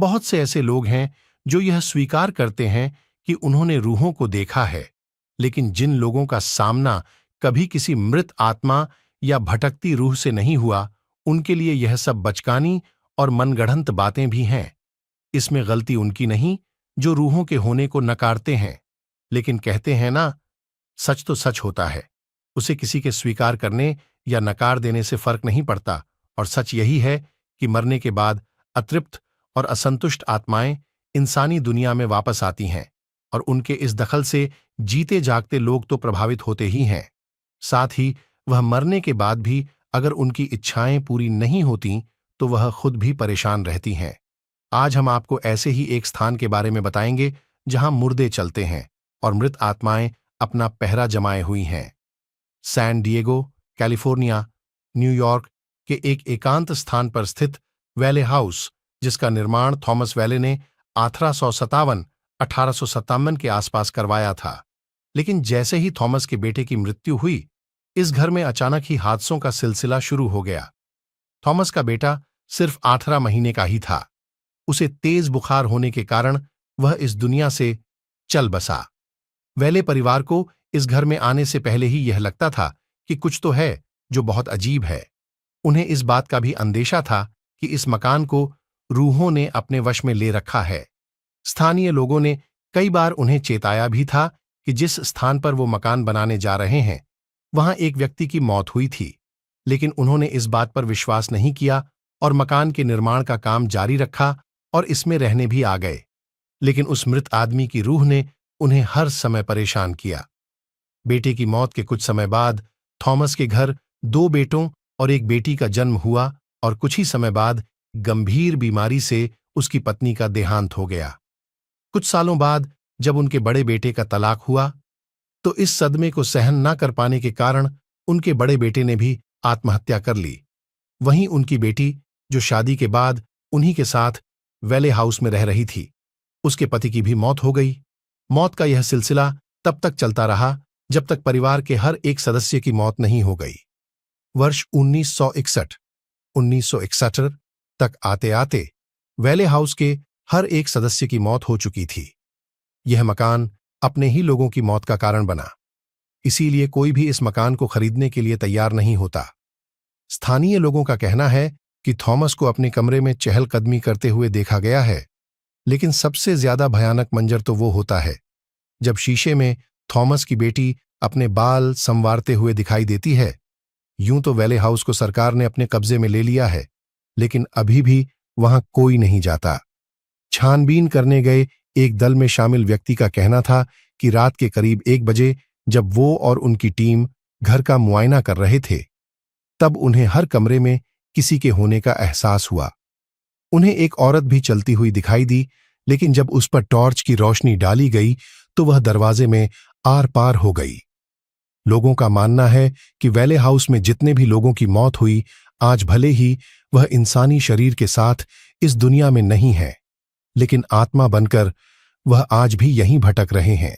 बहुत से ऐसे लोग हैं जो यह स्वीकार करते हैं कि उन्होंने रूहों को देखा है, लेकिन जिन लोगों का सामना कभी किसी मृत आत्मा या भटकती रूह से नहीं हुआ, उनके लिए यह सब बचकानी और मनगढ़ंत बातें भी हैं। इसमें गलती उनकी नहीं जो रूहों के होने को नकारते हैं, लेकिन कहते हैं ना, सच तो सच होता है, उसे किसी के स्वीकार करने या नकार देने से फर्क नहीं पड़ता। और सच यही है कि मरने के बाद अतृप्त और असंतुष्ट आत्माएं इंसानी दुनिया में वापस आती हैं, और उनके इस दखल से जीते जागते लोग तो प्रभावित होते ही हैं। साथ ही वह मरने के बाद भी अगर उनकी इच्छाएं पूरी नहीं होती तो वह खुद भी परेशान रहती हैं। आज हम आपको ऐसे ही एक स्थान के बारे में बताएंगे जहां मुर्दे चलते हैं और मृत आत्माएं अपना पहरा जमाए हुई हैं। सैन डिएगो, कैलिफोर्निया, न्यूयॉर्क के एक एकांत स्थान पर स्थित वैले हाउस, जिसका निर्माण थॉमस वैले ने 1857 के आसपास करवाया था। लेकिन जैसे ही थॉमस के बेटे की मृत्यु हुई, इस घर में अचानक ही हादसों का सिलसिला शुरू हो गया। थॉमस का बेटा सिर्फ 18 महीने का ही था। उसे तेज बुखार होने के कारण वह इस दुनिया से चल बसा। वैले परिवार को इस घर में आने से पहले ही यह लगता था कि कुछ तो है जो बहुत अजीब है। उन्हें इस बात का भी अंदेशा था कि इस मकान को रूहों ने अपने वश में ले रखा है। स्थानीय लोगों ने कई बार उन्हें चेताया भी था कि जिस स्थान पर वो मकान बनाने जा रहे हैं, वहां एक व्यक्ति की मौत हुई थी, लेकिन उन्होंने इस बात पर विश्वास नहीं किया और मकान के निर्माण का काम जारी रखा और इसमें रहने भी आ गए। लेकिन उस मृत आदमी की रूह ने उन्हें हर समय परेशान किया। बेटे की मौत के कुछ समय बाद थॉमस के घर 2 बेटों और एक बेटी का जन्म हुआ और कुछ ही समय बाद गंभीर बीमारी से उसकी पत्नी का देहांत हो गया। कुछ सालों बाद जब उनके बड़े बेटे का तलाक हुआ, तो इस सदमे को सहन न कर पाने के कारण उनके बड़े बेटे ने भी आत्महत्या कर ली। वहीं उनकी बेटी, जो शादी के बाद उन्हीं के साथ वैले हाउस में रह रही थी, उसके पति की भी मौत हो गई। मौत का यह सिलसिला तब तक चलता रहा जब तक परिवार के हर एक सदस्य की मौत नहीं हो गई। वर्ष 1961 तक आते आते वैले हाउस के हर एक सदस्य की मौत हो चुकी थी। यह मकान अपने ही लोगों की मौत का कारण बना, इसीलिए कोई भी इस मकान को खरीदने के लिए तैयार नहीं होता। स्थानीय लोगों का कहना है कि थॉमस को अपने कमरे में चहलकदमी करते हुए देखा गया है, लेकिन सबसे ज्यादा भयानक मंजर तो वो होता है जब शीशे में थॉमस की बेटी अपने बाल संवारते हुए दिखाई देती है। यूं तो वैले हाउस को सरकार ने अपने कब्जे में ले लिया है, लेकिन अभी भी वहां कोई नहीं जाता। छानबीन करने गए एक दल में शामिल व्यक्ति का कहना था कि रात के करीब 1 बजे जब वो और उनकी टीम घर का मुआयना कर रहे थे, तब उन्हें हर कमरे में किसी के होने का एहसास हुआ। उन्हें एक औरत भी चलती हुई दिखाई दी, लेकिन जब उस पर टॉर्च की रोशनी डाली गई तो वह दरवाजे में आर पार हो गई। लोगों का मानना है कि वैले हाउस में जितने भी लोगों की मौत हुई, आज भले ही वह इंसानी शरीर के साथ इस दुनिया में नहीं है, लेकिन आत्मा बनकर वह आज भी यहीं भटक रहे हैं।